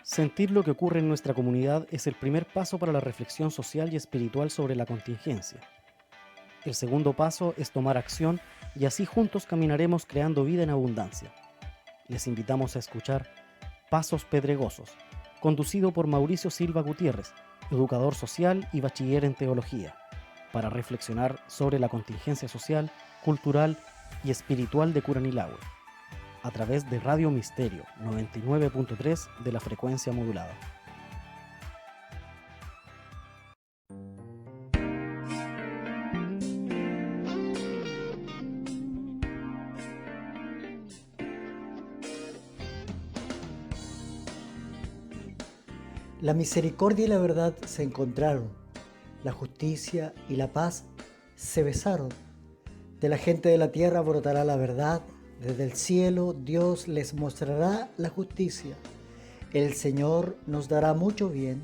Sentir lo que ocurre en nuestra comunidad es el primer paso para la reflexión social y espiritual sobre la contingencia. El segundo paso es tomar acción y así juntos caminaremos creando vida en abundancia. Les invitamos a escuchar Pasos Pedregosos, conducido por Mauricio Silva Gutiérrez, educador social y bachiller en teología, para reflexionar sobre la contingencia social, cultural y espiritual de Curanilahue, a través de Radio Misterio 99.3 de la frecuencia modulada. La misericordia y la verdad se encontraron, la justicia y la paz se besaron. De la gente de la tierra brotará la verdad, desde el cielo Dios les mostrará la justicia. El Señor nos dará mucho bien,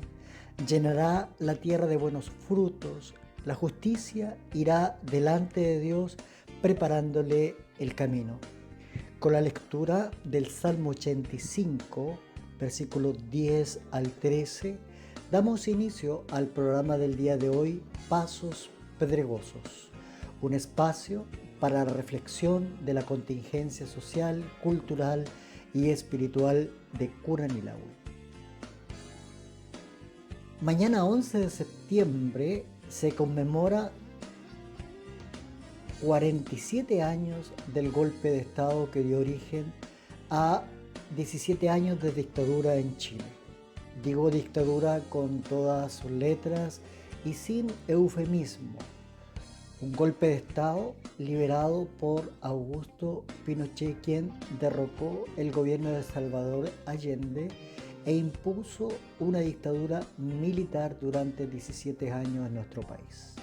llenará la tierra de buenos frutos, la justicia irá delante de Dios preparándole el camino. Con la lectura del Salmo 85, versículos 10 al 13, damos inicio al programa del día de hoy, Pasos Pedregosos, un espacio para la reflexión de la contingencia social, cultural y espiritual de Curanilahue. Mañana 11 de septiembre se conmemora 47 años del golpe de Estado que dio origen a 17 años de dictadura en Chile. Digo dictadura con todas sus letras y sin eufemismo. Un golpe de Estado liderado por Augusto Pinochet, quien derrocó el gobierno de Salvador Allende e impuso una dictadura militar durante 17 años en nuestro país.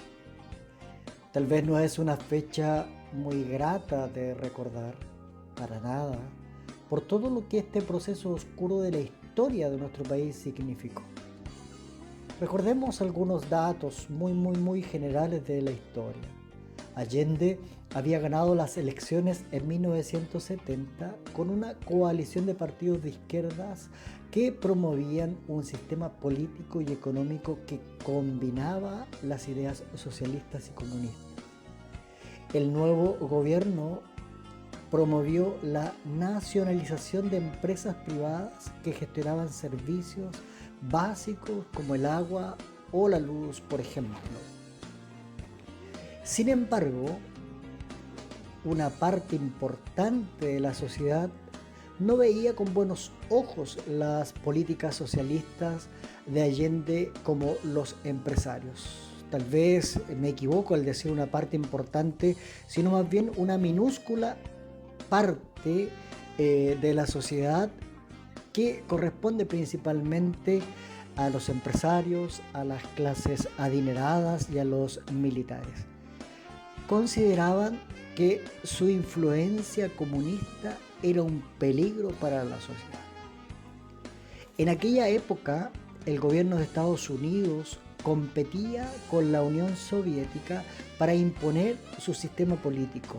Tal vez no es una fecha muy grata de recordar, para nada, por todo lo que este proceso oscuro de la historia de nuestro país significó. Recordemos algunos datos muy generales de la historia. Allende había ganado las elecciones en 1970 con una coalición de partidos de izquierdas que promovían un sistema político y económico que combinaba las ideas socialistas y comunistas. El nuevo gobierno promovió la nacionalización de empresas privadas que gestionaban servicios básicos como el agua o la luz, por ejemplo. Sin embargo, una parte importante de la sociedad no veía con buenos ojos las políticas socialistas de Allende como los empresarios. Tal vez me equivoco al decir una parte importante, sino más bien una minúscula parte de la sociedad que corresponde principalmente a los empresarios, a las clases adineradas y a los militares. Consideraban que su influencia comunista era un peligro para la sociedad. En aquella época, el gobierno de Estados Unidos competía con la Unión Soviética para imponer su sistema político.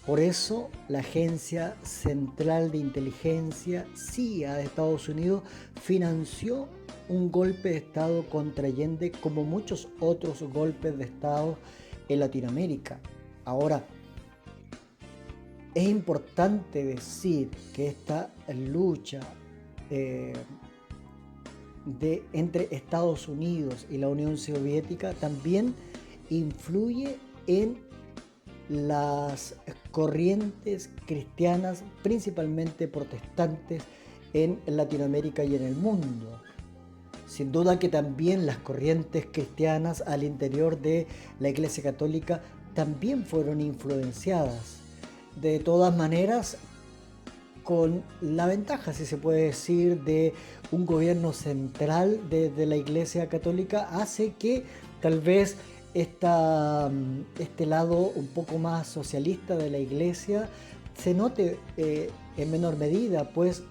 Por eso, la Agencia Central de Inteligencia, CIA de Estados Unidos, financió un golpe de Estado contra Allende como muchos otros golpes de Estado en Latinoamérica. Ahora, es importante decir que esta lucha entre Estados Unidos y la Unión Soviética también influye en las corrientes cristianas, principalmente protestantes, en Latinoamérica y en el mundo. Sin duda que también las corrientes cristianas al interior de la Iglesia Católica también fueron influenciadas. De todas maneras, con la ventaja, si se puede decir, de un gobierno central de la Iglesia Católica, hace que tal vez este lado un poco más socialista de la Iglesia se note en menor medida, pues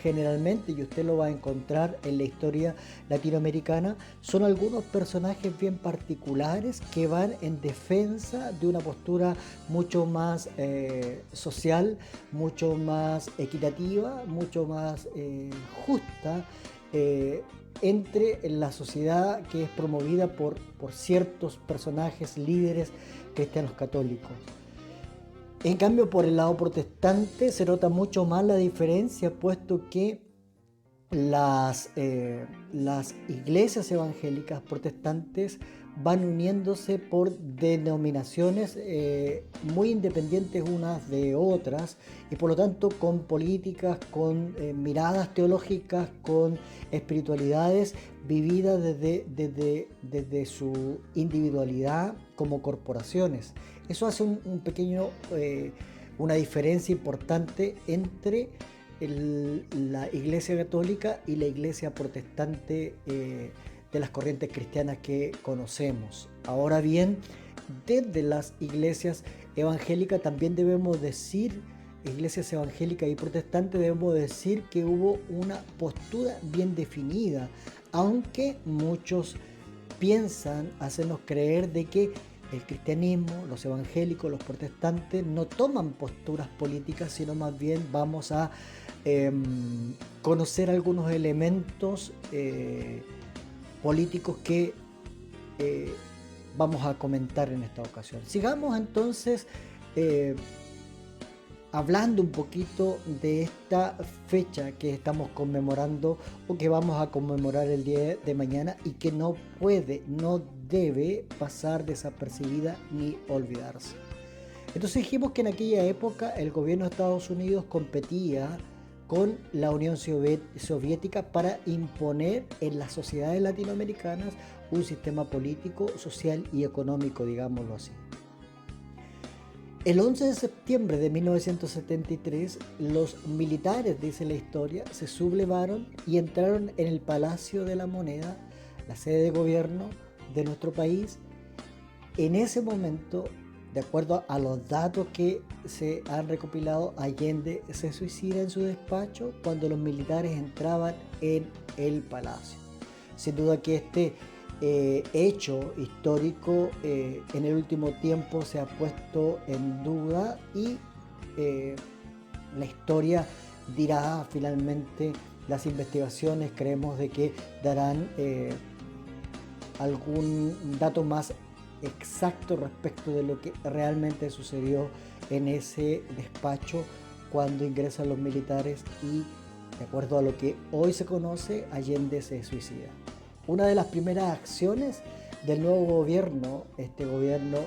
generalmente, y usted lo va a encontrar en la historia latinoamericana, son algunos personajes bien particulares que van en defensa de una postura mucho más social, mucho más equitativa, mucho más justa entre la sociedad que es promovida por ciertos personajes líderes cristianos católicos. En cambio, por el lado protestante se nota mucho más la diferencia, puesto que las iglesias evangélicas protestantes van uniéndose por denominaciones muy independientes unas de otras, y por lo tanto con políticas, con miradas teológicas, con espiritualidades vividas desde su individualidad como corporaciones. Eso hace una diferencia importante entre la Iglesia católica y la Iglesia protestante de las corrientes cristianas que conocemos. Ahora bien, desde las iglesias evangélicas también debemos decir, iglesias evangélicas y protestantes, debemos decir que hubo una postura bien definida, aunque muchos piensan, hacernos creer de que el cristianismo, los evangélicos, los protestantes no toman posturas políticas, sino más bien vamos a conocer algunos elementos políticos que vamos a comentar en esta ocasión. Sigamos entonces hablando un poquito de esta fecha que estamos conmemorando o que vamos a conmemorar el día de mañana y que no debe pasar desapercibida ni olvidarse. Entonces dijimos que en aquella época el gobierno de Estados Unidos competía con la Unión Soviética para imponer en las sociedades latinoamericanas un sistema político, social y económico, digámoslo así. El 11 de septiembre de 1973, los militares, dice la historia, se sublevaron y entraron en el Palacio de la Moneda, la sede de gobierno de nuestro país. En ese momento, de acuerdo a los datos que se han recopilado, Allende se suicida en su despacho cuando los militares entraban en el palacio. Sin duda que este hecho histórico en el último tiempo se ha puesto en duda y la historia dirá finalmente, las investigaciones creemos de que darán algún dato más exacto respecto de lo que realmente sucedió en ese despacho cuando ingresan los militares y, de acuerdo a lo que hoy se conoce, Allende se suicida. Una de las primeras acciones del nuevo gobierno, este gobierno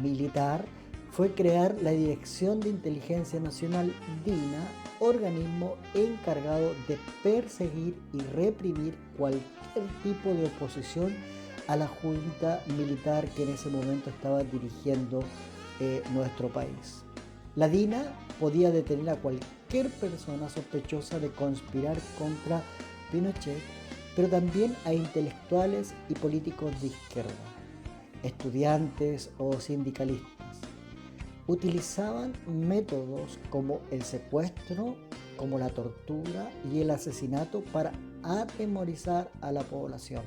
militar, fue crear la Dirección de Inteligencia Nacional, DINA, organismo encargado de perseguir y reprimir cualquier tipo de oposición a la junta militar que en ese momento estaba dirigiendo nuestro país. La DINA podía detener a cualquier persona sospechosa de conspirar contra Pinochet, pero también a intelectuales y políticos de izquierda, estudiantes o sindicalistas. Utilizaban métodos como el secuestro, como la tortura y el asesinato para atemorizar a la población.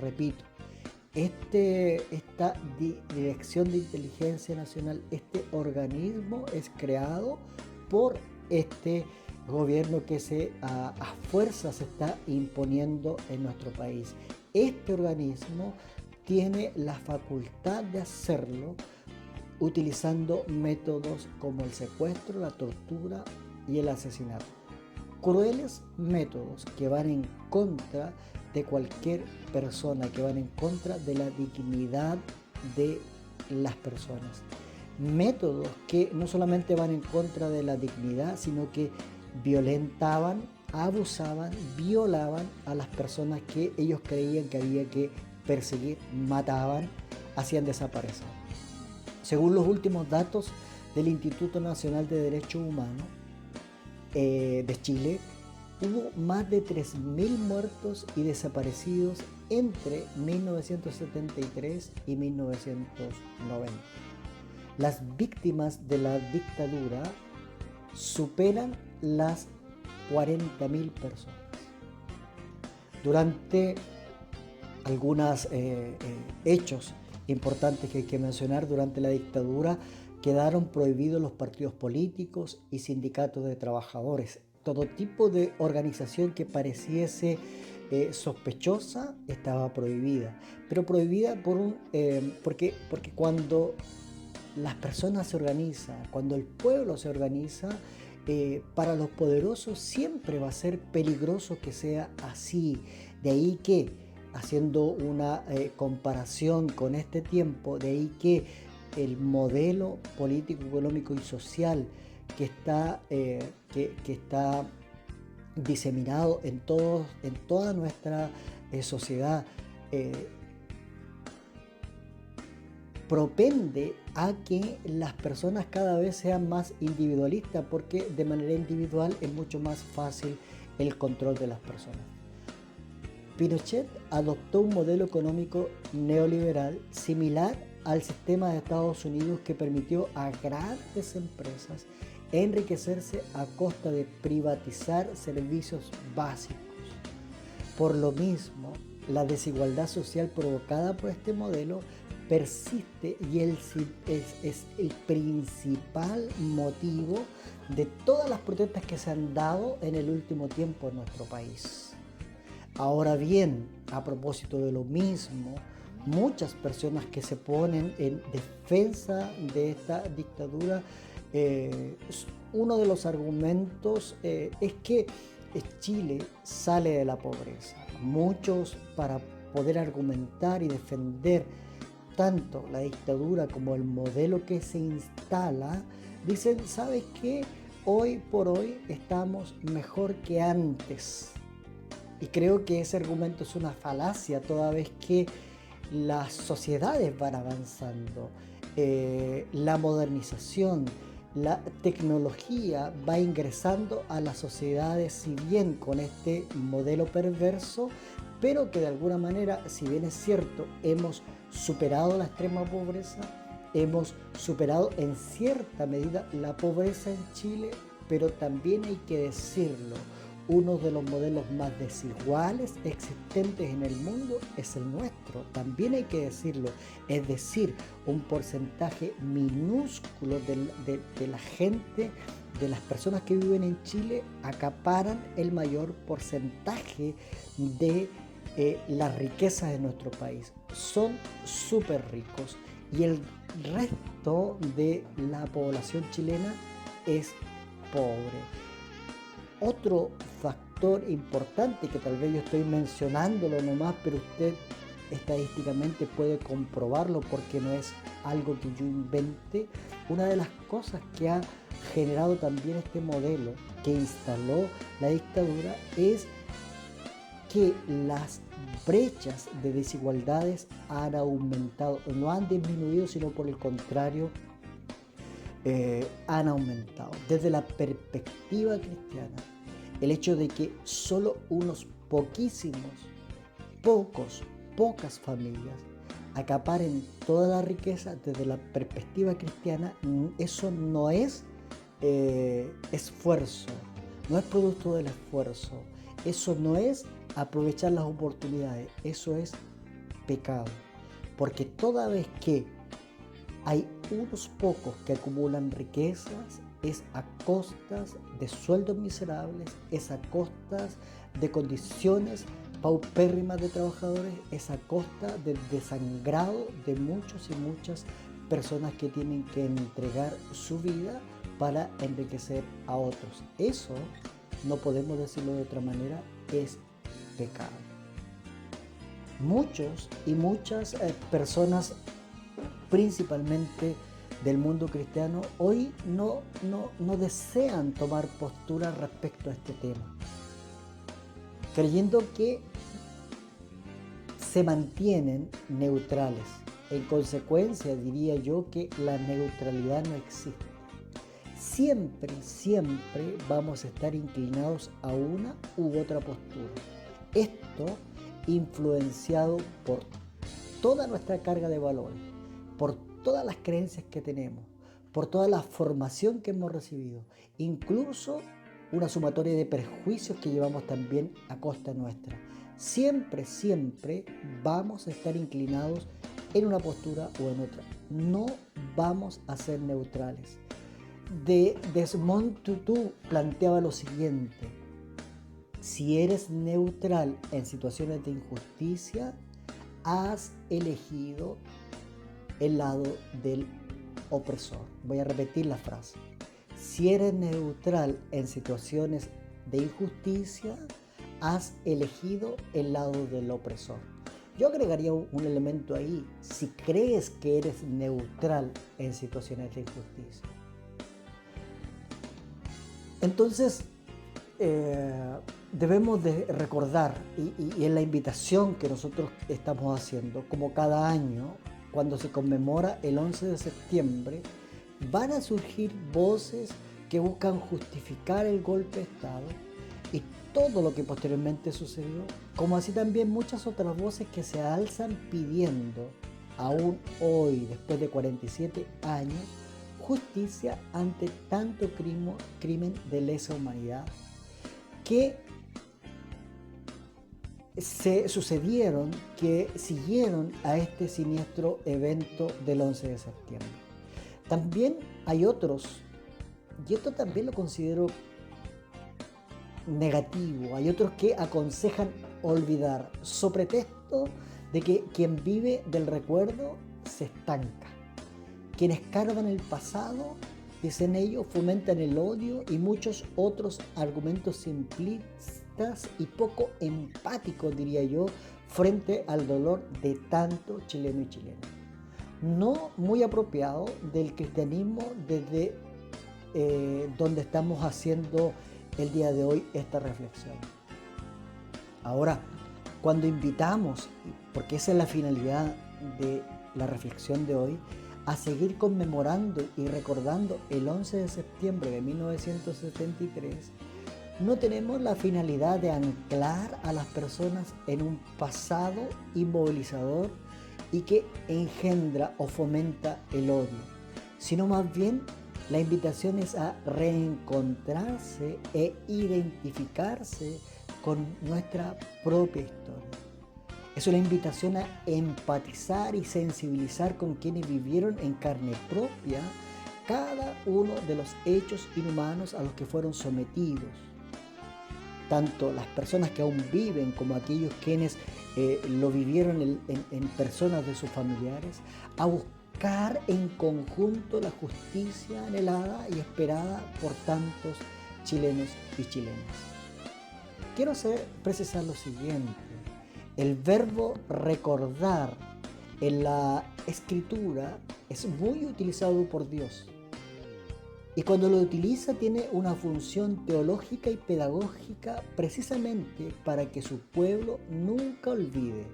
Repito, esta Dirección de Inteligencia Nacional, este organismo es creado por este gobierno que a fuerza se está imponiendo en nuestro país. Este organismo tiene la facultad de hacerlo utilizando métodos como el secuestro, la tortura y el asesinato. Crueles métodos que van en contra de cualquier persona, que van en contra de la dignidad de las personas. Métodos que no solamente van en contra de la dignidad, sino que violentaban, abusaban, violaban a las personas que ellos creían que había que perseguir, mataban, hacían desaparecer. Según los últimos datos del Instituto Nacional de Derechos Humanos de Chile, hubo más de 3.000 muertos y desaparecidos entre 1973 y 1990. Las víctimas de la dictadura superan las 40.000 personas. Durante algunos hechos importantes que hay que mencionar, durante la dictadura quedaron prohibidos los partidos políticos y sindicatos de trabajadores. Todo tipo de organización que pareciese sospechosa estaba prohibida, pero prohibida porque cuando las personas se organizan, cuando el pueblo se organiza, para los poderosos siempre va a ser peligroso que sea así. De ahí que, haciendo una comparación con este tiempo, de ahí que el modelo político, económico y social que está diseminado en toda nuestra sociedad, propende a que las personas cada vez sean más individualistas, porque de manera individual es mucho más fácil el control de las personas. Pinochet adoptó un modelo económico neoliberal similar al sistema de Estados Unidos, que permitió a grandes empresas enriquecerse a costa de privatizar servicios básicos. Por lo mismo, la desigualdad social provocada por este modelo persiste y es el principal motivo de todas las protestas que se han dado en el último tiempo en nuestro país. Ahora bien, a propósito de lo mismo, muchas personas que se ponen en defensa de esta dictadura, uno de los argumentos es que Chile sale de la pobreza. Muchos, para poder argumentar y defender tanto la dictadura como el modelo que se instala, dicen, ¿sabes qué? Hoy por hoy estamos mejor que antes. Y creo que ese argumento es una falacia, toda vez que las sociedades van avanzando, la modernización, la tecnología va ingresando a las sociedades, si bien con este modelo perverso, pero que de alguna manera, si bien es cierto, hemos superado la extrema pobreza, hemos superado en cierta medida la pobreza en Chile, pero también hay que decirlo, uno de los modelos más desiguales existentes en el mundo es el nuestro, también hay que decirlo, es decir, un porcentaje minúsculo de la gente, de las personas que viven en Chile, acaparan el mayor porcentaje de las riquezas de nuestro país. Son súper ricos y el resto de la población chilena es pobre. Otro factor importante, que tal vez yo estoy mencionándolo nomás, pero usted estadísticamente puede comprobarlo porque no es algo que yo invente, una de las cosas que ha generado también este modelo que instaló la dictadura es que las brechas de desigualdades han aumentado, no han disminuido, sino por el contrario, han aumentado. Desde la perspectiva cristiana, el hecho de que solo unos pocas familias acaparen toda la riqueza, desde la perspectiva cristiana, eso no es esfuerzo, no es producto del esfuerzo, eso no es aprovechar las oportunidades, eso es pecado. Porque toda vez que hay unos pocos que acumulan riquezas, es a costas de sueldos miserables, es a costas de condiciones paupérrimas de trabajadores, es a costa del desangrado de muchos y muchas personas que tienen que entregar su vida para enriquecer a otros. Eso, no podemos decirlo de otra manera, es pecado. Muchos y muchas personas, principalmente del mundo cristiano, hoy no desean tomar postura respecto a este tema, creyendo que se mantienen neutrales. En consecuencia, diría yo que la neutralidad no existe. Siempre vamos a estar inclinados a una u otra postura. Esto influenciado por toda nuestra carga de valores, por todas las creencias que tenemos, por toda la formación que hemos recibido, incluso una sumatoria de perjuicios que llevamos también a costa nuestra. Siempre, siempre vamos a estar inclinados en una postura o en otra. No vamos a ser neutrales. Desmond Tutu planteaba lo siguiente: si eres neutral en situaciones de injusticia, has elegido el lado del opresor. Voy a repetir la frase. Si eres neutral en situaciones de injusticia, has elegido el lado del opresor. Yo agregaría un elemento ahí: si crees que eres neutral en situaciones de injusticia. Entonces, debemos de recordar, y en la invitación que nosotros estamos haciendo, como cada año, cuando se conmemora el 11 de septiembre, van a surgir voces que buscan justificar el golpe de Estado y todo lo que posteriormente sucedió, como así también muchas otras voces que se alzan pidiendo, aún hoy, después de 47 años, justicia ante tanto crimen de lesa humanidad que se sucedieron, que siguieron a este siniestro evento del 11 de septiembre. También hay otros, y esto también lo considero negativo, hay otros que aconsejan olvidar, so pretexto de que quien vive del recuerdo se estanca. Quienes escarban el pasado, dicen ellos, fomentan el odio y muchos otros argumentos simplistas y poco empáticos, diría yo, frente al dolor de tanto chileno y chilena. No muy apropiado del cristianismo desde donde estamos haciendo el día de hoy esta reflexión. Ahora, cuando invitamos, porque esa es la finalidad de la reflexión de hoy, a seguir conmemorando y recordando el 11 de septiembre de 1973, no tenemos la finalidad de anclar a las personas en un pasado inmovilizador y que engendra o fomenta el odio, sino más bien la invitación es a reencontrarse e identificarse con nuestra propia historia. Es una invitación a empatizar y sensibilizar con quienes vivieron en carne propia cada uno de los hechos inhumanos a los que fueron sometidos. Tanto las personas que aún viven como aquellos quienes lo vivieron en personas de sus familiares, a buscar en conjunto la justicia anhelada y esperada por tantos chilenos y chilenas. Quiero precisar lo siguiente. El verbo recordar en la escritura es muy utilizado por Dios. Y cuando lo utiliza tiene una función teológica y pedagógica precisamente para que su pueblo nunca olvide,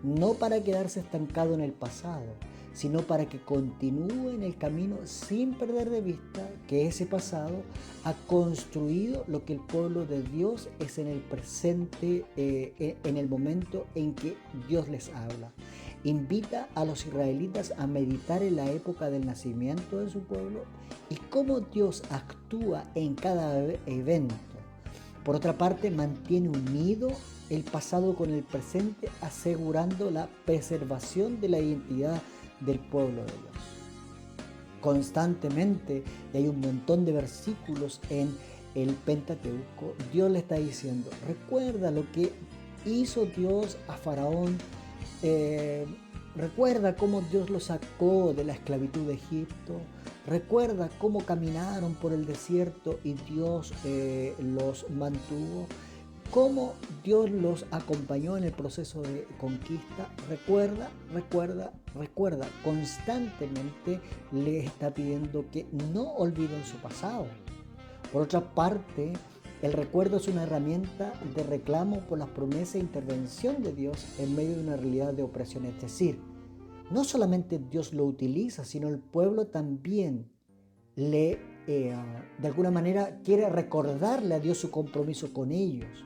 no para quedarse estancado en el pasado, sino para que continúe en el camino sin perder de vista que ese pasado ha construido lo que el pueblo de Dios es en el presente, en el momento en que Dios les habla. Invita a los israelitas a meditar en la época del nacimiento de su pueblo y cómo Dios actúa en cada evento. Por otra parte, mantiene unido el pasado con el presente, asegurando la preservación de la identidad del pueblo de Dios. Constantemente, y hay un montón de versículos en el Pentateuco, Dios le está diciendo: recuerda lo que hizo Dios a Faraón, recuerda cómo Dios los sacó de la esclavitud de Egipto, recuerda cómo caminaron por el desierto y Dios los mantuvo, cómo Dios los acompañó en el proceso de conquista. Recuerda. Constantemente les está pidiendo que no olviden su pasado. Por otra parte, el recuerdo es una herramienta de reclamo por las promesas e intervención de Dios en medio de una realidad de opresión. Es decir, no solamente Dios lo utiliza, sino el pueblo también de alguna manera quiere recordarle a Dios su compromiso con ellos.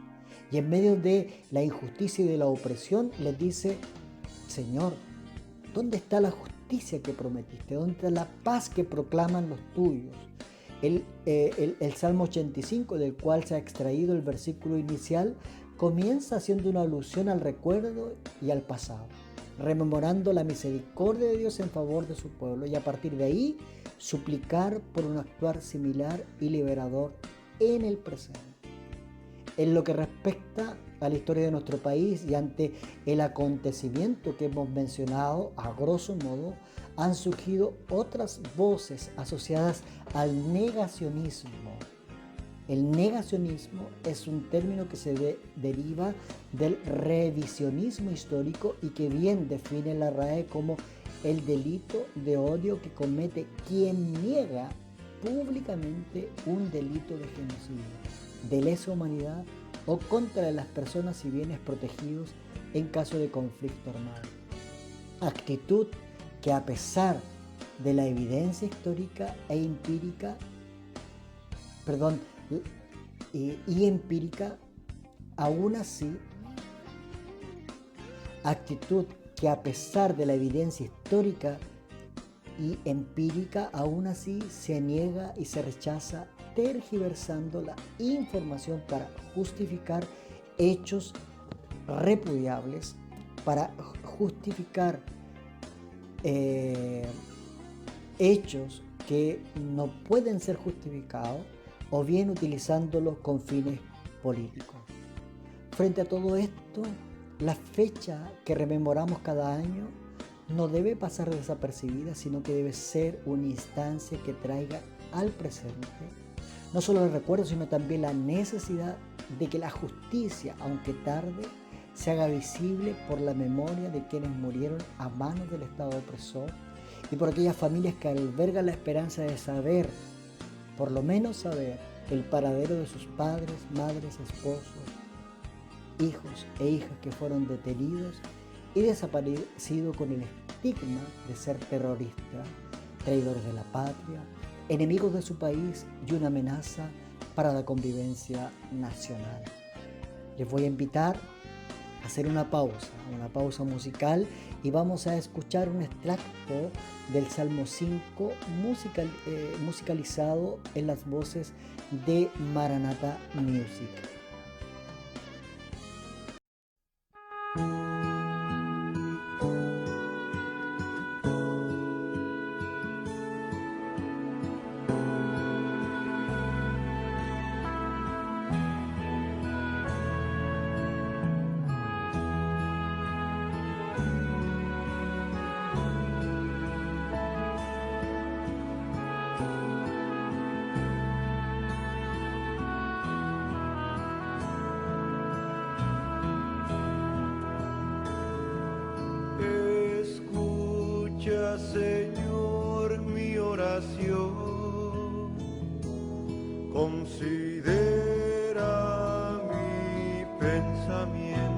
Y en medio de la injusticia y de la opresión les dice: Señor, ¿dónde está la justicia que prometiste? ¿Dónde está la paz que proclaman los tuyos? El Salmo 85, del cual se ha extraído el versículo inicial, comienza haciendo una alusión al recuerdo y al pasado, rememorando la misericordia de Dios en favor de su pueblo, y a partir de ahí suplicar por un actuar similar y liberador en el presente. En lo que respecta a la historia de nuestro país y ante el acontecimiento que hemos mencionado, a grosso modo, han surgido otras voces asociadas al negacionismo. El negacionismo es un término que se deriva del revisionismo histórico y que bien define la RAE como el delito de odio que comete quien niega públicamente un delito de genocidio, de lesa humanidad o contra las personas y bienes protegidos en caso de conflicto armado. Actitud que, a pesar de la evidencia histórica y empírica, aún así, actitud que a pesar de la evidencia histórica y empírica, aún así se niega y se rechaza, tergiversando la información para justificar hechos repudiables, para justificar hechos que no pueden ser justificados, o bien utilizándolos con fines políticos. Frente a todo esto, la fecha que rememoramos cada año no debe pasar desapercibida, sino que debe ser una instancia que traiga al presente no solo el recuerdo, sino también la necesidad de que la justicia, aunque tarde, se haga visible por la memoria de quienes murieron a manos del Estado opresor y por aquellas familias que albergan la esperanza de saber, por lo menos saber, el paradero de sus padres, madres, esposos, hijos e hijas que fueron detenidos y desaparecidos con el estigma de ser terroristas, traidores de la patria, enemigos de su país y una amenaza para la convivencia nacional. Les voy a invitar a hacer una pausa musical, y vamos a escuchar un extracto del Salmo 5 musicalizado en las voces de Maranatha Music. Señor, mi oración, considera mi pensamiento,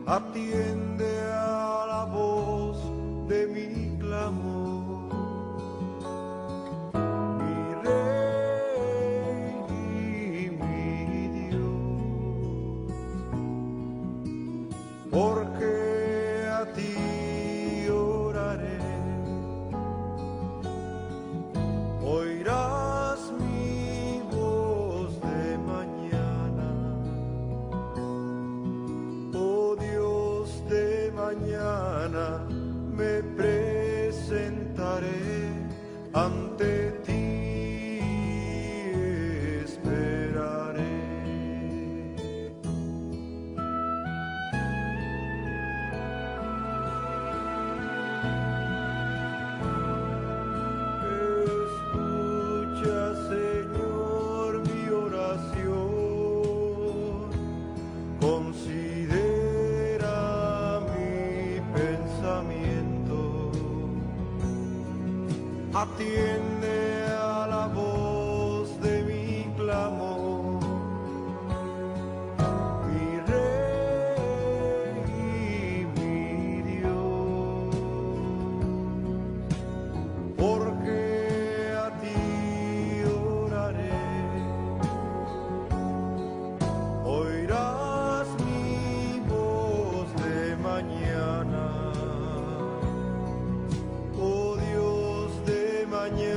atiende a la voz de mi clamor, mi Rey y mi Dios, porque a ti oraré, oirás mi voz de mañana, oh Dios de mañana, me presentaré ante ti, esperaré. Señor, mi oración, considera mi pensamiento, atiende a la voz de mi clamor, mi Rey y mi Dios, porque oirás mi voz de mañana, oh Dios de mañana.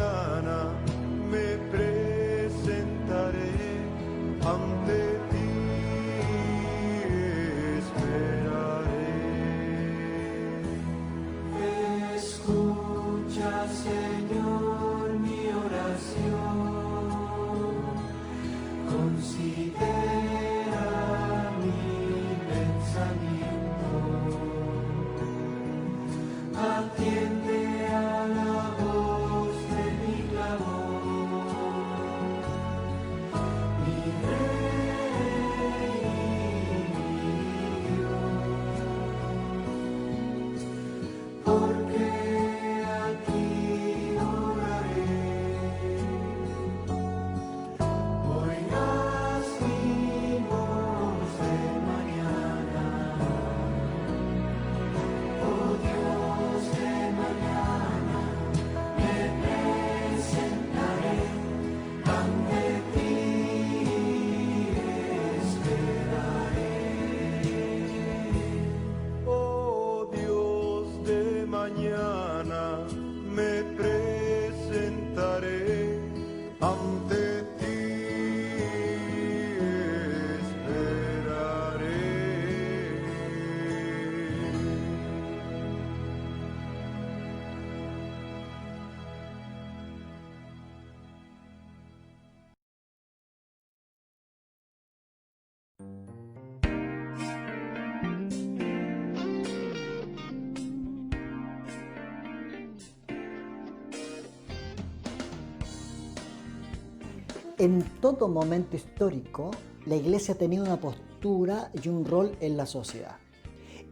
En todo momento histórico, la Iglesia ha tenido una postura y un rol en la sociedad.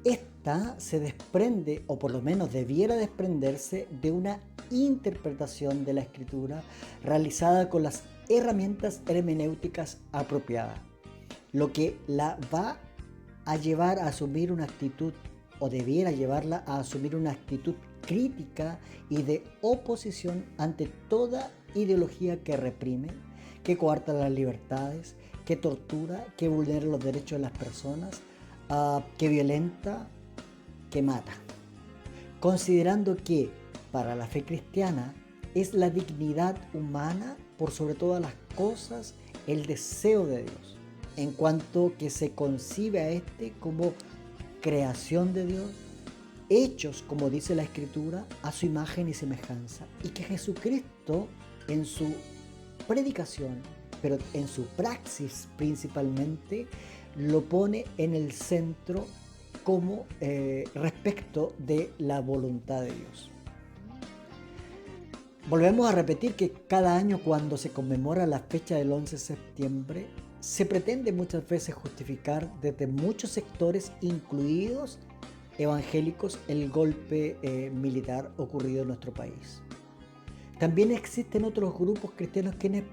Esta se desprende, o por lo menos debiera desprenderse, de una interpretación de la Escritura realizada con las herramientas hermenéuticas apropiadas, lo que la va a llevar a asumir una actitud, o debiera llevarla a asumir una actitud crítica y de oposición ante toda ideología que reprime, que coarta las libertades, que tortura, que vulnera los derechos de las personas, que violenta, que mata. Considerando que para la fe cristiana es la dignidad humana por sobre todas las cosas el deseo de Dios, en cuanto que se concibe a este como creación de Dios, hechos, como dice la Escritura, a su imagen y semejanza, y que Jesucristo en su predicación, pero en su praxis principalmente, lo pone en el centro como respecto de la voluntad de Dios. Volvemos a repetir que cada año cuando se conmemora la fecha del 11 de septiembre, se pretende muchas veces justificar desde muchos sectores, incluidos evangélicos, el golpe militar ocurrido en nuestro país. También existen otros grupos cristianos quienes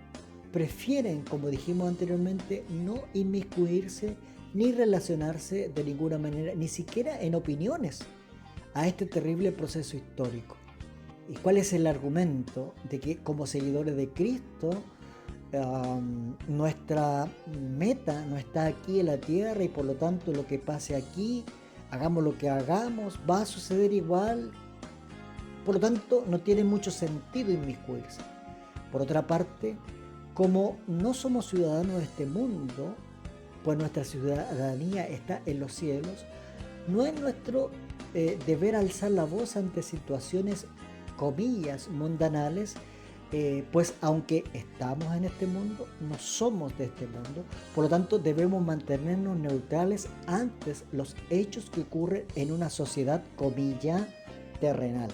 prefieren, como dijimos anteriormente, no inmiscuirse ni relacionarse de ninguna manera, ni siquiera en opiniones, a este terrible proceso histórico. ¿Y cuál es el argumento? De que como seguidores de Cristo, nuestra meta no está aquí en la tierra y por lo tanto lo que pase aquí, hagamos lo que hagamos, va a suceder igual. Por lo tanto, no tiene mucho sentido inmiscuirse. Por otra parte, como no somos ciudadanos de este mundo, pues nuestra ciudadanía está en los cielos, no es nuestro deber alzar la voz ante situaciones, comillas, mundanales, pues aunque estamos en este mundo, no somos de este mundo, por lo tanto debemos mantenernos neutrales ante los hechos que ocurren en una sociedad, comilla, terrenal.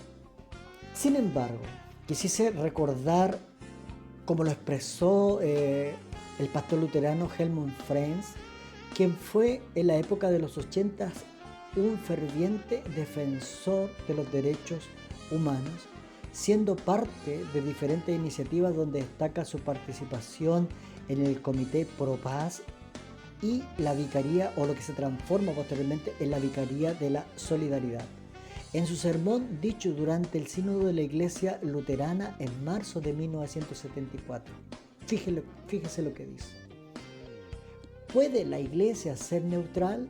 Sin embargo, quisiese recordar, como lo expresó el pastor luterano Helmut Franz, quien fue en la época de los 80 un ferviente defensor de los derechos humanos, siendo parte de diferentes iniciativas donde destaca su participación en el Comité Pro Paz y la Vicaría, o lo que se transforma posteriormente en la Vicaría de la Solidaridad. En su sermón dicho durante el Sínodo de la Iglesia Luterana en marzo de 1974, fíjese lo que dice. ¿Puede la Iglesia ser neutral?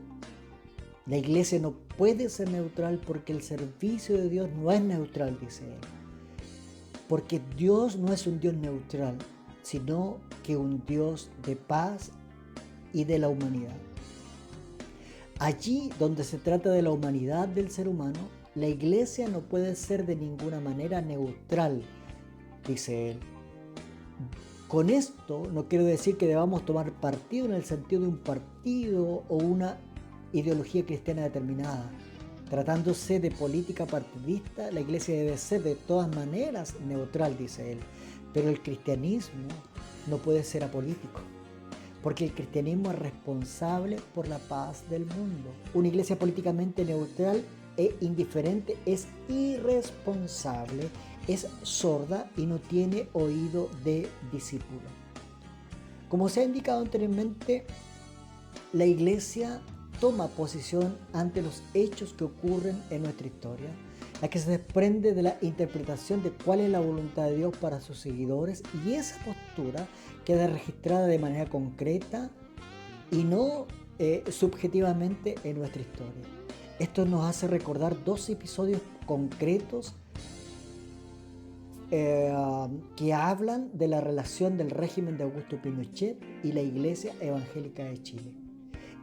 La Iglesia no puede ser neutral porque el servicio de Dios no es neutral, dice él. Porque Dios no es un Dios neutral, sino que un Dios de paz y de la humanidad. Allí donde se trata de la humanidad del ser humano, la Iglesia no puede ser de ninguna manera neutral, dice él. Con esto no quiero decir que debamos tomar partido en el sentido de un partido o una ideología cristiana determinada. Tratándose de política partidista, la Iglesia debe ser de todas maneras neutral, dice él. Pero el cristianismo no puede ser apolítico, porque el cristianismo es responsable por la paz del mundo. Una iglesia políticamente neutral e indiferente es irresponsable, es sorda y no tiene oído de discípulo. Como se ha indicado anteriormente, la iglesia toma posición ante los hechos que ocurren en nuestra historia, la que se desprende de la interpretación de cuál es la voluntad de Dios para sus seguidores, y esa postura queda registrada de manera concreta y no subjetivamente en nuestra historia. Esto nos hace recordar dos episodios concretos que hablan de la relación del régimen de Augusto Pinochet y la Iglesia Evangélica de Chile.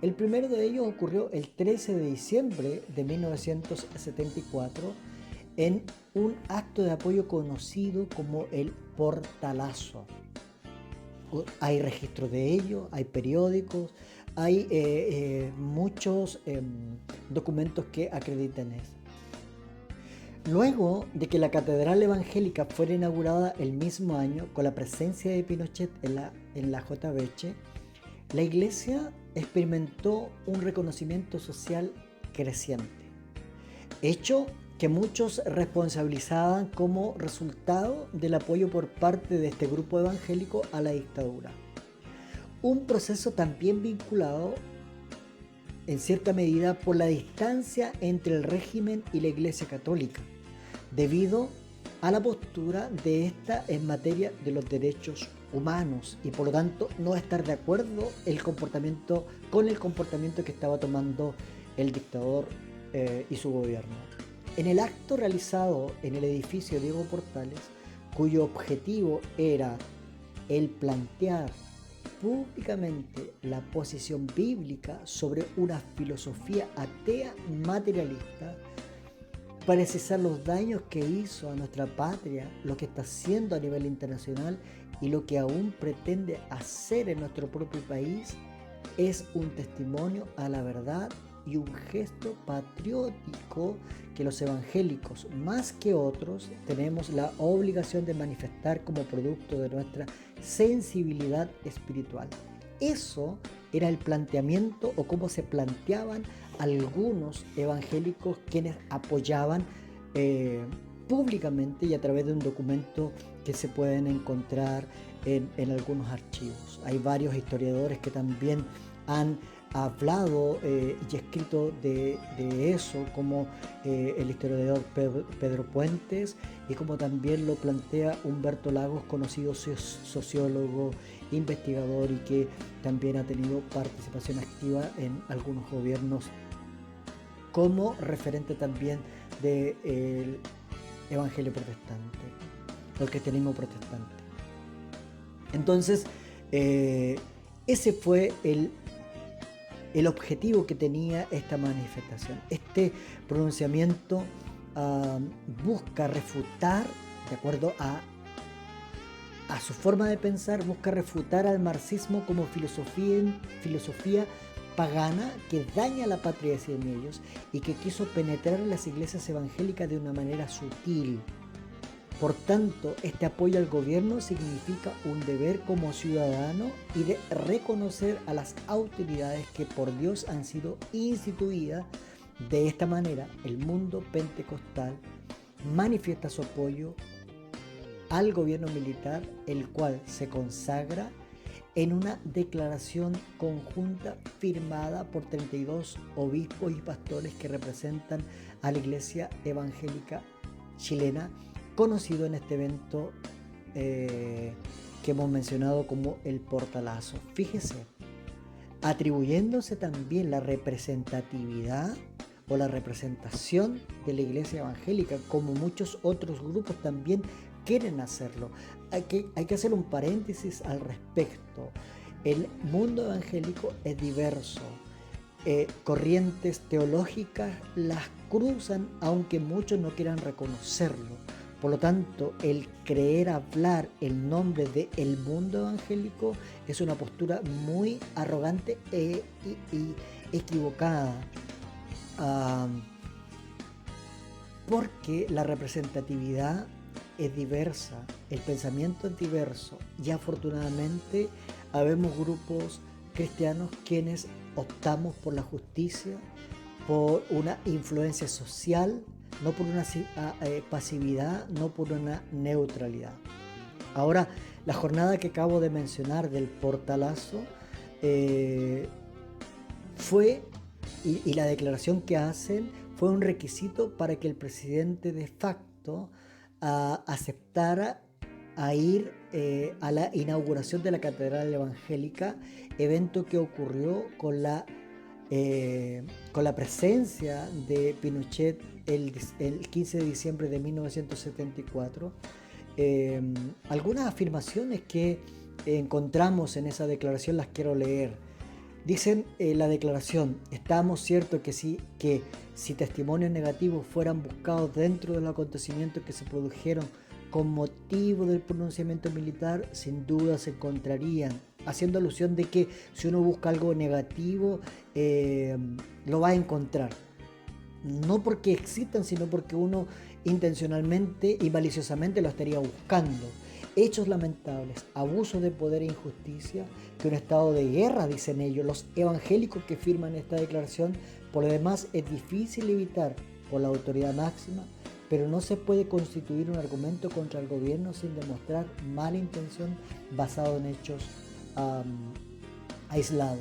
El primero de ellos ocurrió el 13 de diciembre de 1974 en un acto de apoyo conocido como el Portalazo. Hay registro de ello, hay periódicos, hay muchos documentos que acreditan eso. Luego de que la Catedral Evangélica fuera inaugurada el mismo año, con la presencia de Pinochet en la JBH, la Iglesia experimentó un reconocimiento social creciente, hecho que muchos responsabilizaban como resultado del apoyo por parte de este grupo evangélico a la dictadura. Un proceso también vinculado en cierta medida por la distancia entre el régimen y la Iglesia Católica, debido a la postura de esta en materia de los derechos humanos y por lo tanto no estar de acuerdo con el comportamiento que estaba tomando el dictador y su gobierno. En el acto realizado en el edificio Diego Portales, cuyo objetivo era el plantear públicamente la posición bíblica sobre una filosofía atea materialista, para cesar los daños que hizo a nuestra patria, lo que está haciendo a nivel internacional y lo que aún pretende hacer en nuestro propio país, es un testimonio a la verdad y un gesto patriótico que los evangélicos, más que otros, tenemos la obligación de manifestar como producto de nuestra sensibilidad espiritual. Eso era el planteamiento o cómo se planteaban algunos evangélicos quienes apoyaban públicamente y a través de un documento que se pueden encontrar en algunos archivos. Hay varios historiadores que también han hablado y escrito de eso, como el historiador Pedro Puentes, y como también lo plantea Humberto Lagos, conocido sociólogo, investigador y que también ha tenido participación activa en algunos gobiernos como referente también del evangelio protestante, o el cristianismo protestante. Entonces, ese fue el objetivo que tenía esta manifestación. Este pronunciamiento busca refutar, de acuerdo a su forma de pensar, busca refutar al marxismo como filosofía pagana que daña la patria, decían ellos, y que quiso penetrar en las iglesias evangélicas de una manera sutil. Por tanto, este apoyo al gobierno significa un deber como ciudadano y de reconocer a las autoridades que por Dios han sido instituidas. De esta manera, el mundo pentecostal manifiesta su apoyo al gobierno militar, el cual se consagra en una declaración conjunta firmada por 32 obispos y pastores que representan a la Iglesia Evangélica Chilena, conocido en este evento que hemos mencionado como el Portalazo. Fíjese, atribuyéndose también la representatividad o la representación de la Iglesia Evangélica, como muchos otros grupos también quieren hacerlo. Hay que hacer un paréntesis al respecto. El mundo evangélico es diverso. Corrientes teológicas las cruzan, aunque muchos no quieran reconocerlo. Por lo tanto, el creer hablar el nombre del mundo evangélico es una postura muy arrogante y equivocada. Porque la representatividad es diversa, el pensamiento es diverso y afortunadamente habemos grupos cristianos quienes optamos por la justicia, por una influencia social, no por una pasividad, no por una neutralidad. Ahora, la jornada que acabo de mencionar del Portalazo fue, y la declaración que hacen fue un requisito para que el presidente de facto aceptara a ir a la inauguración de la Catedral Evangélica, evento que ocurrió con la presencia de Pinochet el 15 de diciembre de 1974. Algunas afirmaciones que encontramos en esa declaración las quiero leer. Dicen la declaración: estamos ciertos que si testimonios negativos fueran buscados dentro de los acontecimientos que se produjeron con motivo del pronunciamiento militar, sin duda se encontrarían, haciendo alusión de que si uno busca algo negativo, lo va a encontrar. No porque existan, sino porque uno intencionalmente y maliciosamente lo estaría buscando. Hechos lamentables, abuso de poder e injusticia, que un estado de guerra, dicen ellos, los evangélicos que firman esta declaración. Por lo demás, es difícil evitar por la autoridad máxima, pero no se puede constituir un argumento contra el gobierno sin demostrar mala intención basado en hechos aislados.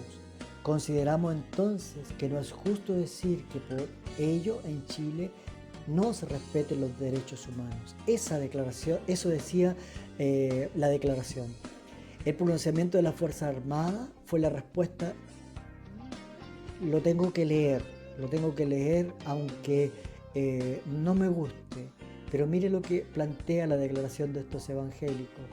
Consideramos entonces que no es justo decir que por ello en Chile no se respeten los derechos humanos. Esa declaración, eso decía la declaración. El pronunciamiento de la Fuerza Armada fue la respuesta. Lo tengo que leer aunque no me guste, pero mire lo que plantea la declaración de estos evangélicos.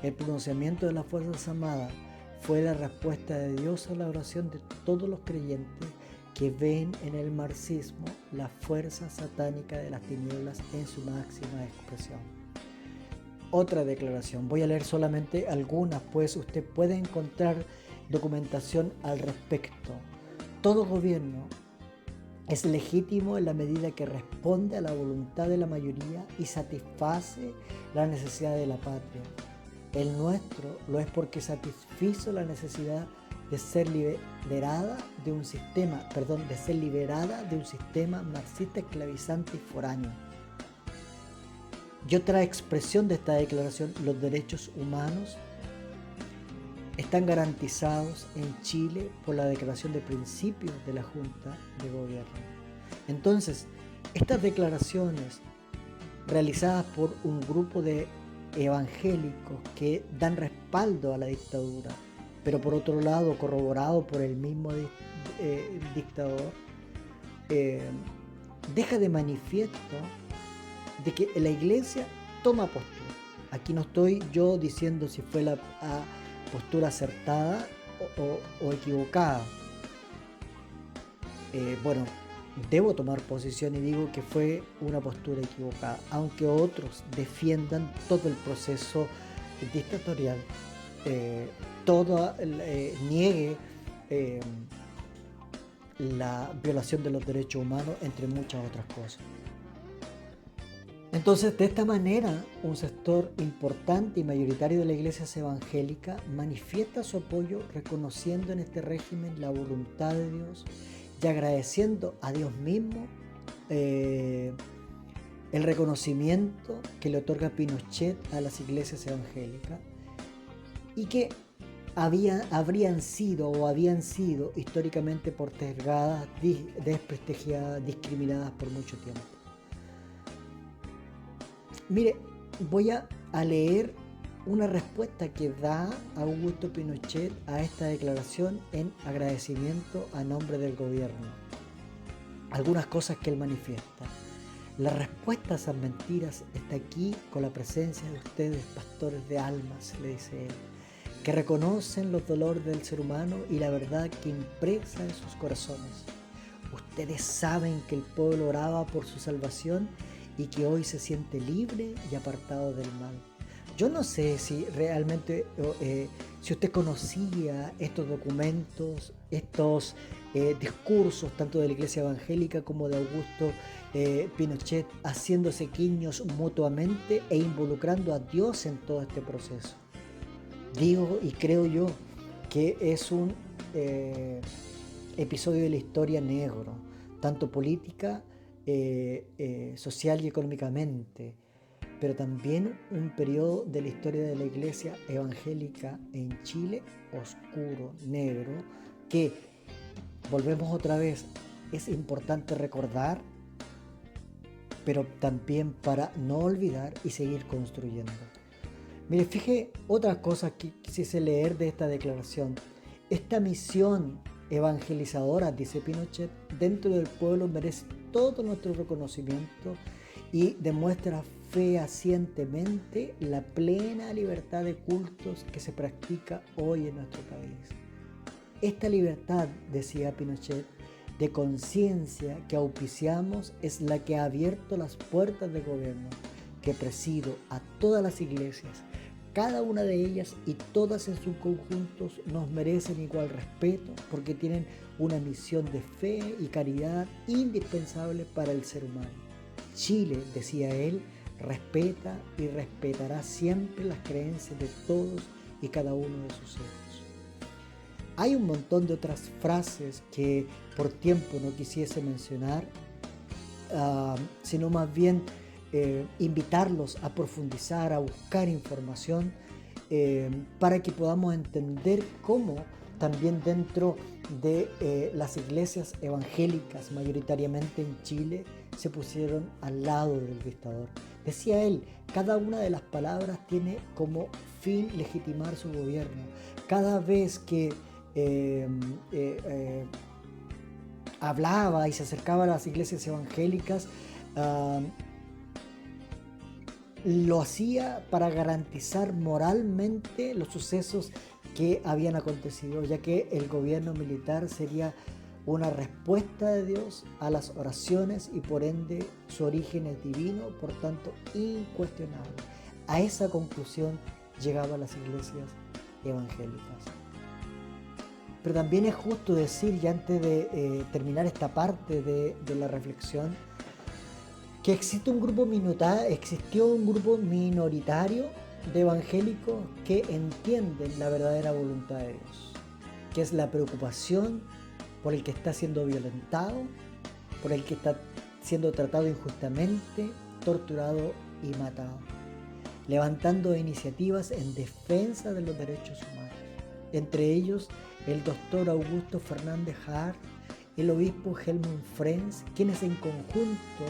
El pronunciamiento de las Fuerzas Armadas fue la respuesta de Dios a la oración de todos los creyentes que ven en el marxismo la fuerza satánica de las tinieblas en su máxima expresión. Otra declaración, voy a leer solamente algunas, pues usted puede encontrar documentación al respecto. Todo gobierno es legítimo en la medida que responde a la voluntad de la mayoría y satisface la necesidad de la patria. El nuestro lo es porque satisfizo la necesidad de ser liberada de un sistema marxista esclavizante y foráneo. Y otra expresión de esta declaración: los derechos humanos están garantizados en Chile por la declaración de principios de la Junta de Gobierno. Entonces, estas declaraciones realizadas por un grupo de evangélicos que dan respaldo a la dictadura, pero por otro lado corroborado por el mismo dictador, deja de manifiesto de que la Iglesia toma postura. Aquí no estoy yo diciendo si fue la postura acertada o equivocada. Bueno, debo tomar posición y digo que fue una postura equivocada, aunque otros defiendan todo el proceso dictatorial, niegue la violación de los derechos humanos, entre muchas otras cosas. Entonces, de esta manera, un sector importante y mayoritario de la Iglesia evangélica manifiesta su apoyo reconociendo en este régimen la voluntad de Dios y agradeciendo a Dios mismo el reconocimiento que le otorga Pinochet a las iglesias evangélicas y que habían sido históricamente postergadas, desprestigiadas, discriminadas por mucho tiempo. Mire, voy a leer una respuesta que da Augusto Pinochet a esta declaración en agradecimiento a nombre del gobierno. Algunas cosas que él manifiesta. La respuesta a esas mentiras está aquí con la presencia de ustedes, pastores de almas, le dice él, que reconocen los dolores del ser humano y la verdad que impresa en sus corazones. Ustedes saben que el pueblo oraba por su salvación y que hoy se siente libre y apartado del mal. Yo no sé si realmente, si usted conocía estos documentos, estos discursos, tanto de la Iglesia Evangélica como de Augusto Pinochet, haciéndose guiños mutuamente e involucrando a Dios en todo este proceso. Digo y creo yo que es un episodio de la historia negro, tanto política, social y económicamente, pero también un periodo de la historia de la Iglesia Evangélica en Chile oscuro, negro, que, volvemos otra vez, es importante recordar, pero también para no olvidar y seguir construyendo. Mire, fíjese otra cosa que quisiese leer de esta declaración. Esta misión evangelizadora, dice Pinochet, dentro del pueblo merece todo nuestro reconocimiento y demuestra fehacientemente la plena libertad de cultos que se practica hoy en nuestro país. Esta libertad, decía Pinochet, de conciencia que auspiciamos es la que ha abierto las puertas de gobierno que presido a todas las iglesias. Cada una de ellas y todas en sus conjuntos nos merecen igual respeto porque tienen una misión de fe y caridad indispensable para el ser humano. Chile, decía él, respeta y respetará siempre las creencias de todos y cada uno de sus hijos. Hay un montón de otras frases que por tiempo no quisiese mencionar, sino más bien invitarlos a profundizar, a buscar información, para que podamos entender cómo también dentro de las iglesias evangélicas, mayoritariamente en Chile, se pusieron al lado del dictador. Decía él, cada una de las palabras tiene como fin legitimar su gobierno. Cada vez que hablaba y se acercaba a las iglesias evangélicas, lo hacía para garantizar moralmente los sucesos que habían acontecido, ya que el gobierno militar sería una respuesta de Dios a las oraciones y por ende su origen es divino, por tanto incuestionable. A esa conclusión llegaban las iglesias evangélicas. Pero también es justo decir, y antes de terminar esta parte de la reflexión, que existió un grupo minoritario de evangélicos que entienden la verdadera voluntad de Dios, que es la preocupación por el que está siendo violentado, por el que está siendo tratado injustamente, torturado y matado, levantando iniciativas en defensa de los derechos humanos. Entre ellos, el doctor Augusto Fernández Hart, el obispo Helmut Frenz, quienes en conjunto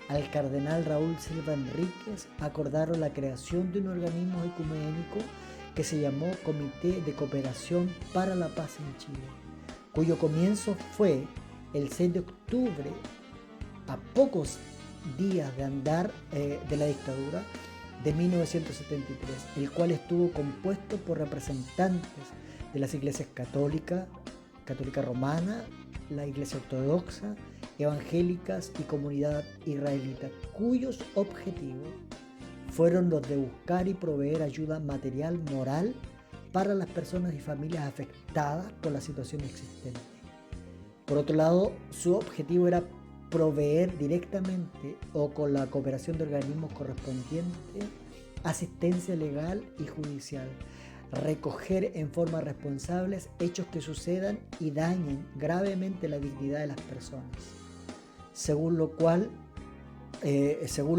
al cardenal Raúl Silva Enríquez acordaron la creación de un organismo ecuménico que se llamó Comité de Cooperación para la Paz en Chile, cuyo comienzo fue el 6 de octubre, a pocos días de andar de la dictadura de 1973, el cual estuvo compuesto por representantes de las iglesias católica romana, la iglesia ortodoxa, evangélicas y comunidad israelita, cuyos objetivos fueron los de buscar y proveer ayuda material, moral para las personas y familias afectadas por la situación existente. Por otro lado, su objetivo era proveer directamente o con la cooperación de organismos correspondientes asistencia legal y judicial, recoger en forma responsable hechos que sucedan y dañen gravemente la dignidad de las personas. Según lo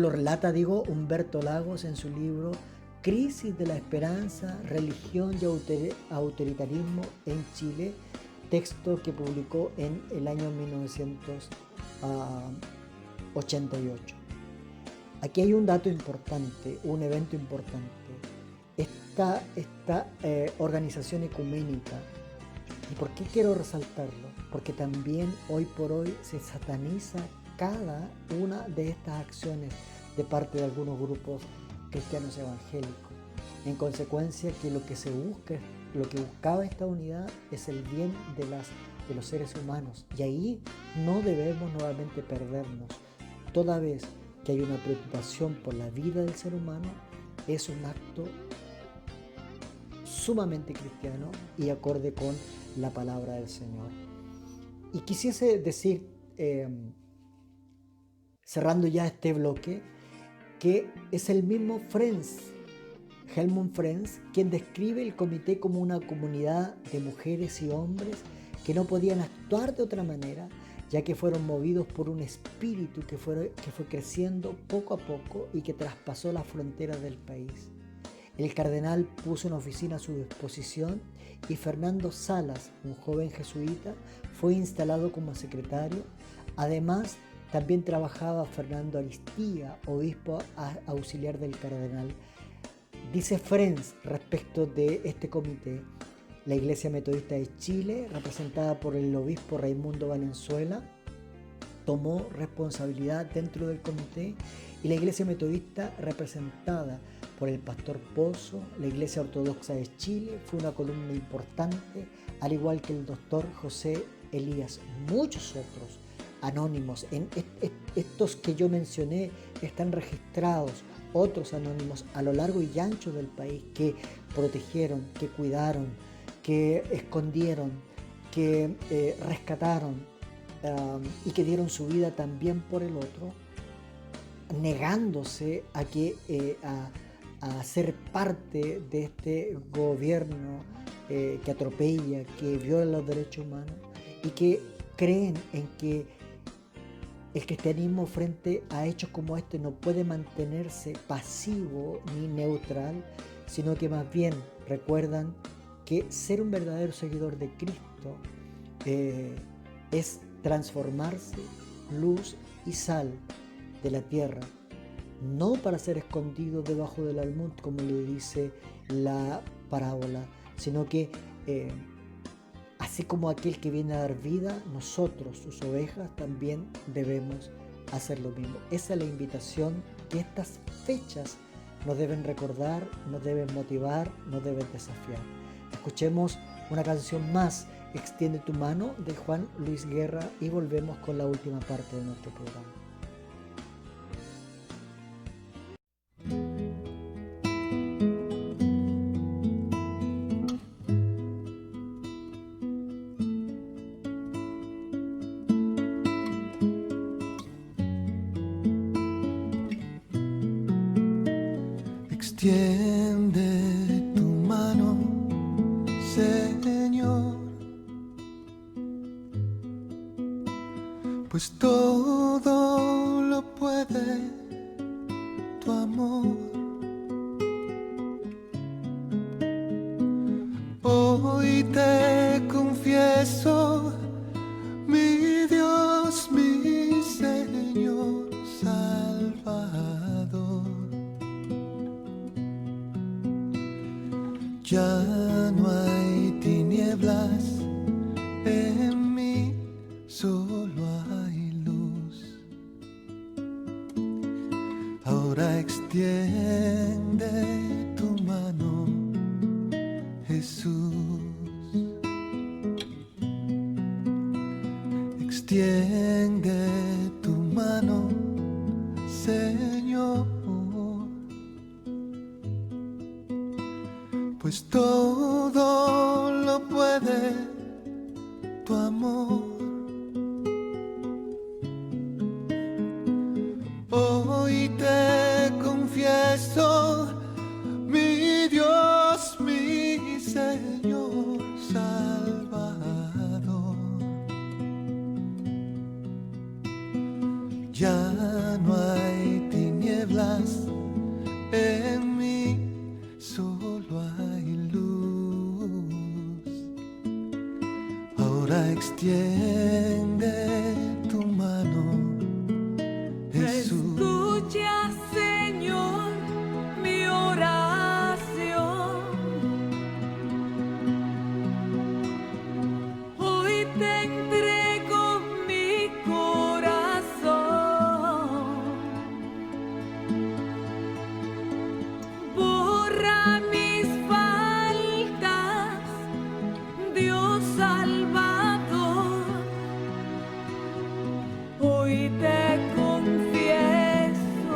relata Humberto Lagos en su libro Crisis de la Esperanza, Religión y Autoritarismo en Chile, texto que publicó en el año 1988. Aquí hay un dato importante, un evento importante. Esta organización ecuménica, ¿y por qué quiero resaltarlo? Porque también hoy por hoy se sataniza cada una de estas acciones de parte de algunos grupos cristianos evangélicos. En consecuencia, que lo que buscaba esta unidad es el bien de los seres humanos, y ahí no debemos nuevamente perdernos. Toda vez que hay una preocupación por la vida del ser humano, es un acto sumamente cristiano y acorde con la palabra del Señor. Y quisiese decir, cerrando ya este bloque, que es el mismo Helmut Frenz, quien describe el comité como una comunidad de mujeres y hombres que no podían actuar de otra manera, ya que fueron movidos por un espíritu que fue creciendo poco a poco y que traspasó las fronteras del país. El cardenal puso una oficina a su disposición y Fernando Salas, un joven jesuita, fue instalado como secretario. Además, también trabajaba Fernando Aristía, obispo auxiliar del cardenal. Dice Frenz respecto de este comité: la Iglesia Metodista de Chile, representada por el obispo Raimundo Valenzuela, tomó responsabilidad dentro del comité, y la Iglesia Metodista, representada por el pastor Pozo, la Iglesia Ortodoxa de Chile, fue una columna importante, al igual que el doctor José Elías. Muchos otros anónimos, en estos que yo mencioné, están registrados otros anónimos a lo largo y ancho del país que protegieron, que cuidaron, que escondieron, que rescataron y que dieron su vida también por el otro, negándose a ser parte de este gobierno que atropella, que viola los derechos humanos y que creen en que el cristianismo frente a hechos como este no puede mantenerse pasivo ni neutral, sino que más bien recuerdan que ser un verdadero seguidor de Cristo es transformarse, luz y sal de la tierra, no para ser escondido debajo del almud, como le dice la parábola, sino que así como aquel que viene a dar vida, nosotros, sus ovejas, también debemos hacer lo mismo. Esa es la invitación que estas fechas nos deben recordar, nos deben motivar, nos deben desafiar. Escuchemos una canción más, Extiende tu mano, de Juan Luis Guerra, y volvemos con la última parte de nuestro programa. Extiende tu mano, Señor, pues todo lo puede tu amor. Hoy te confieso, mi Dios, mi Señor Salvador. Ya no hay tinieblas en mí, solo hay luz. Ahora extiende tu mano, Jesús. Extiende tu mano, Señor, pues todo lo puede tu amor. Hoy te confieso, mi Dios, mi Señor Salvador. Ya no hay tinieblas en mí, solo hay luz. Ahora extiende tu mano, Jesús. Escucha, Señor, mi oración. Hoy te entrego mi corazón. Borra mis faltas, Dios Salvador. Hoy te confieso,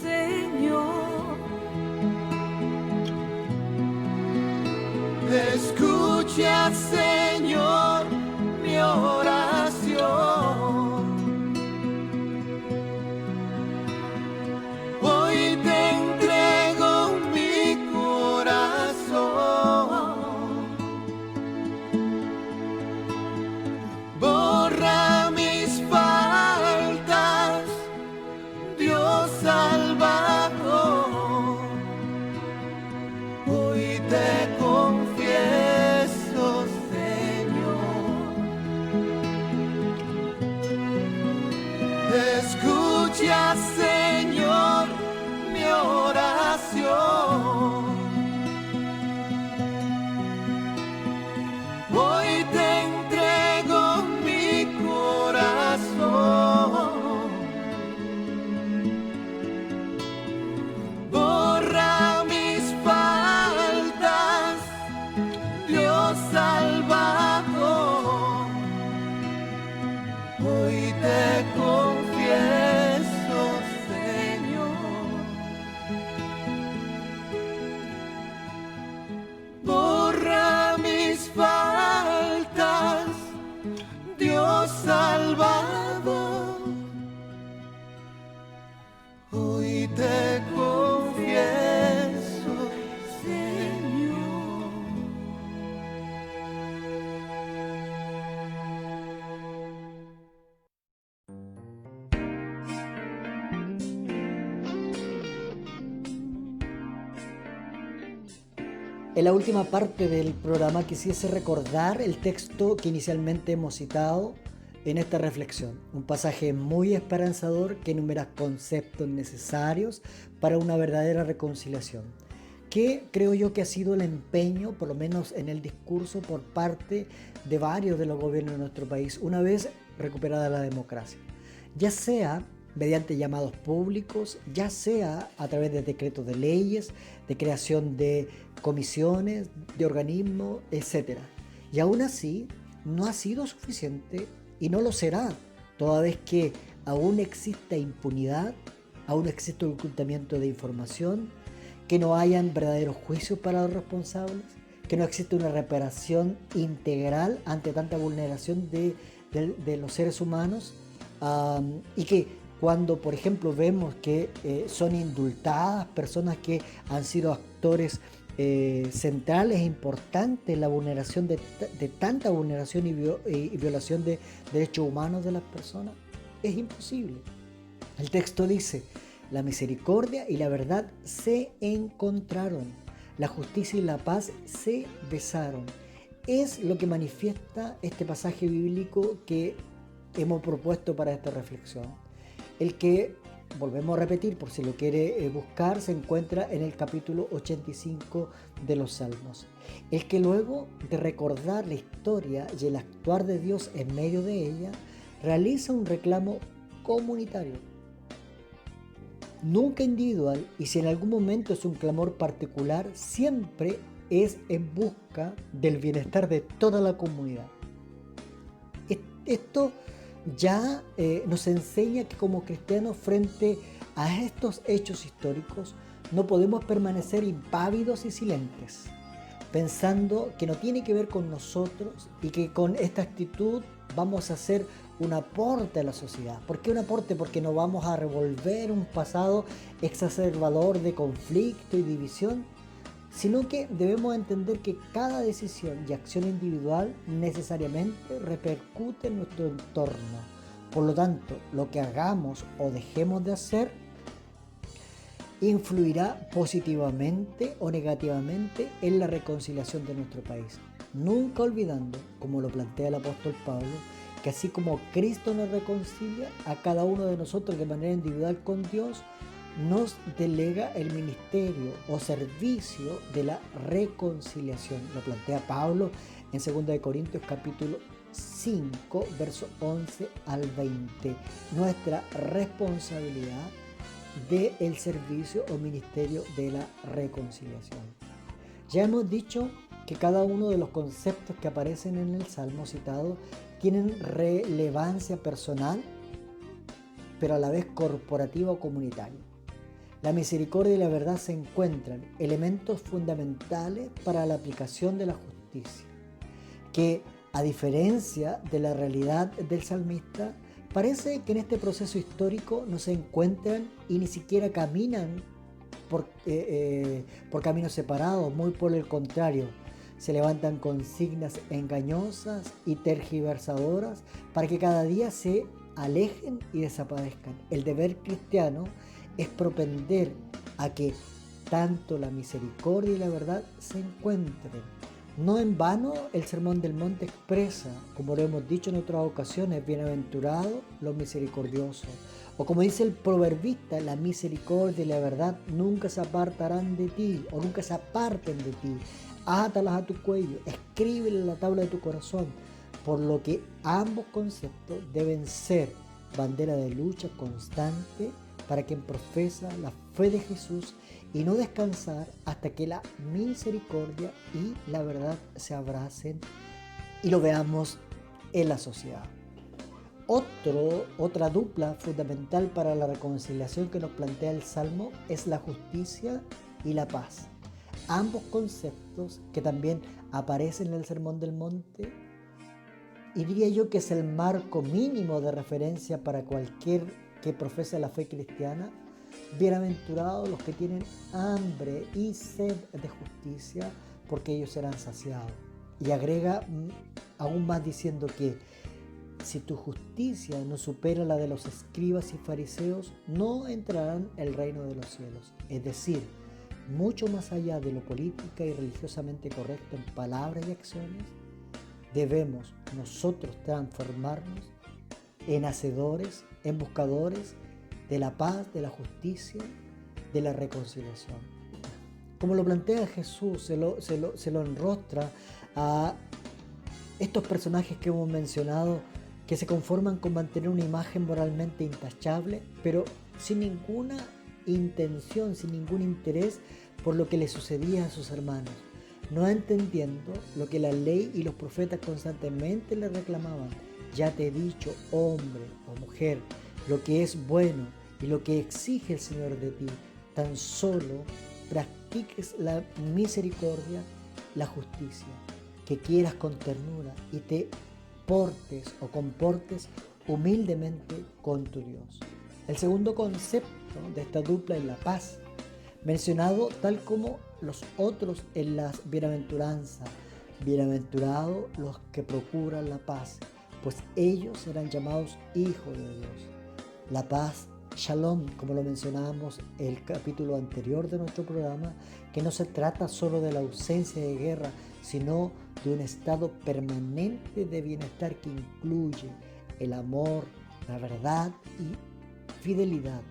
Señor. Escucha, Señor, mi oración. Hoy te entrego mi corazón. Borra mis faltas, Dios Salvador. Hoy te confieso, En la última parte del programa quisiese recordar el texto que inicialmente hemos citado en esta reflexión. Un pasaje muy esperanzador que enumera conceptos necesarios para una verdadera reconciliación, que creo yo que ha sido el empeño, por lo menos en el discurso, por parte de varios de los gobiernos de nuestro país, una vez recuperada la democracia. Ya sea mediante llamados públicos, ya sea a través de decretos de leyes, de creación de comisiones, de organismos, etc. Y aún así, no ha sido suficiente y no lo será, toda vez que aún existe impunidad, aún existe ocultamiento de información, que no hayan verdaderos juicios para los responsables, que no existe una reparación integral ante tanta vulneración de los seres humanos, y que cuando, por ejemplo, vemos que son indultadas personas que han sido actores centrales e importantes en la vulneración de tanta vulneración y violación de derechos humanos de las personas, es imposible. El texto dice: la misericordia y la verdad se encontraron, la justicia y la paz se besaron. Es lo que manifiesta este pasaje bíblico que hemos propuesto para esta reflexión. El que, volvemos a repetir, por si lo quiere buscar, se encuentra en el capítulo 85 de los Salmos. El que luego de recordar la historia y el actuar de Dios en medio de ella, realiza un reclamo comunitario, nunca individual, y si en algún momento es un clamor particular, siempre es en busca del bienestar de toda la comunidad. Esto ya nos enseña que como cristianos, frente a estos hechos históricos, no podemos permanecer impávidos y silentes, pensando que no tiene que ver con nosotros y que con esta actitud vamos a hacer un aporte a la sociedad. ¿Por qué un aporte? Porque no vamos a revolver un pasado exacerbador de conflicto y división, sino que debemos entender que cada decisión y acción individual necesariamente repercute en nuestro entorno. Por lo tanto, lo que hagamos o dejemos de hacer influirá positivamente o negativamente en la reconciliación de nuestro país. Nunca olvidando, como lo plantea el apóstol Pablo, que así como Cristo nos reconcilia, a cada uno de nosotros de manera individual con Dios, nos delega el ministerio o servicio de la reconciliación. Lo plantea Pablo en 2 Corintios capítulo 5, verso 11 al 20. Nuestra responsabilidad del servicio o ministerio de la reconciliación. Ya hemos dicho que cada uno de los conceptos que aparecen en el Salmo citado tienen relevancia personal, pero a la vez corporativa o comunitaria. La misericordia y la verdad se encuentran elementos fundamentales para la aplicación de la justicia, que a diferencia de la realidad del salmista, parece que en este proceso histórico no se encuentran y ni siquiera caminan por caminos separados, muy por el contrario, se levantan consignas engañosas y tergiversadoras para que cada día se alejen y desaparezcan. El deber cristiano es propender a que tanto la misericordia y la verdad se encuentren. No en vano el Sermón del Monte expresa, como lo hemos dicho en otras ocasiones, bienaventurados los misericordiosos. O como dice el proverbista, la misericordia y la verdad nunca se apartarán de ti, o nunca se aparten de ti. Átalas a tu cuello, escríbelas en la tabla de tu corazón, por lo que ambos conceptos deben ser bandera de lucha constante para quien profesa la fe de Jesús y no descansar hasta que la misericordia y la verdad se abracen y lo veamos en la sociedad. Otra dupla fundamental para la reconciliación que nos plantea el Salmo es la justicia y la paz. Ambos conceptos que también aparecen en el Sermón del Monte, y diría yo que es el marco mínimo de referencia para cualquier que profesa la fe cristiana. Bienaventurados los que tienen hambre y sed de justicia, porque ellos serán saciados. Y agrega aún más diciendo que si tu justicia no supera la de los escribas y fariseos, no entrarán en el reino de los cielos. Es decir, mucho más allá de lo política y religiosamente correcto en palabras y acciones, debemos nosotros transformarnos en hacedores, en buscadores de la paz, de la justicia, de la reconciliación. Como lo plantea Jesús, se lo enrostra a estos personajes que hemos mencionado, que se conforman con mantener una imagen moralmente intachable, pero sin ninguna intención, sin ningún interés por lo que le sucedía a sus hermanos, no entendiendo lo que la ley y los profetas constantemente le reclamaban. Ya te he dicho, hombre o mujer, lo que es bueno y lo que exige el Señor de ti, tan solo practiques la misericordia, la justicia, que quieras con ternura y te portes o comportes humildemente con tu Dios. El segundo concepto de esta dupla es la paz, mencionado tal como los otros en las bienaventuranzas. Bienaventurados los que procuran la paz, pues ellos serán llamados hijos de Dios. La paz, Shalom, como lo mencionábamos en el capítulo anterior de nuestro programa, que no se trata solo de la ausencia de guerra, sino de un estado permanente de bienestar que incluye el amor, la verdad y fidelidad,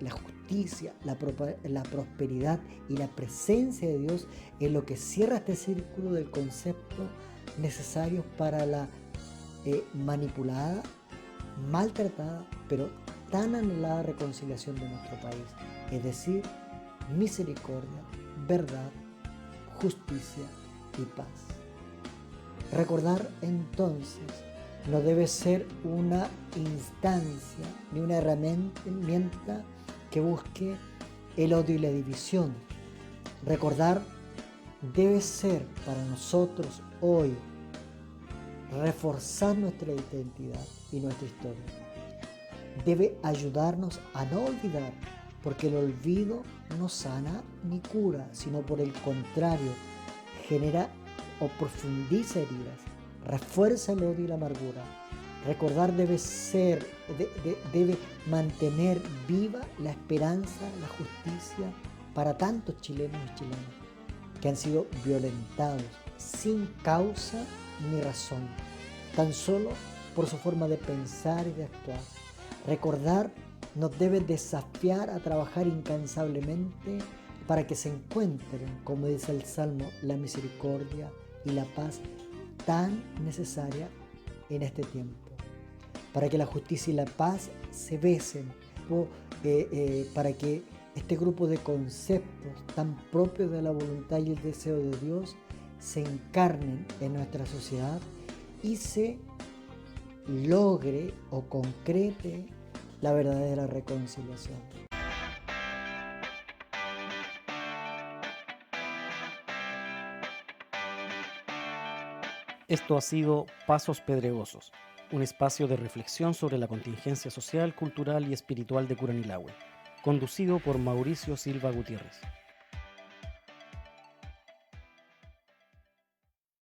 la justicia, la prosperidad y la presencia de Dios es lo que cierra este círculo del concepto necesarios para la manipulada, maltratada, pero tan anhelada reconciliación de nuestro país, es decir, misericordia, verdad, justicia y paz. Recordar entonces no debe ser una instancia ni una herramienta que busque el odio y la división. Recordar debe ser para nosotros hoy reforzar nuestra identidad y nuestra historia. Debe ayudarnos a no olvidar, porque el olvido no sana ni cura, sino por el contrario, genera o profundiza heridas, refuerza el odio y la amargura. Recordar debe mantener viva la esperanza, la justicia para tantos chilenos y chilenas que han sido violentados sin causa ni razón, tan solo por su forma de pensar y de actuar. Recordar nos debe desafiar a trabajar incansablemente para que se encuentren, como dice el Salmo, la misericordia y la paz tan necesaria en este tiempo, para que la justicia y la paz se besen, para que este grupo de conceptos tan propios de la voluntad y el deseo de Dios se encarnen en nuestra sociedad y se logre o concrete la verdadera reconciliación. Esto ha sido Pasos Pedregosos, un espacio de reflexión sobre la contingencia social, cultural y espiritual de Curanilahue, conducido por Mauricio Silva Gutiérrez.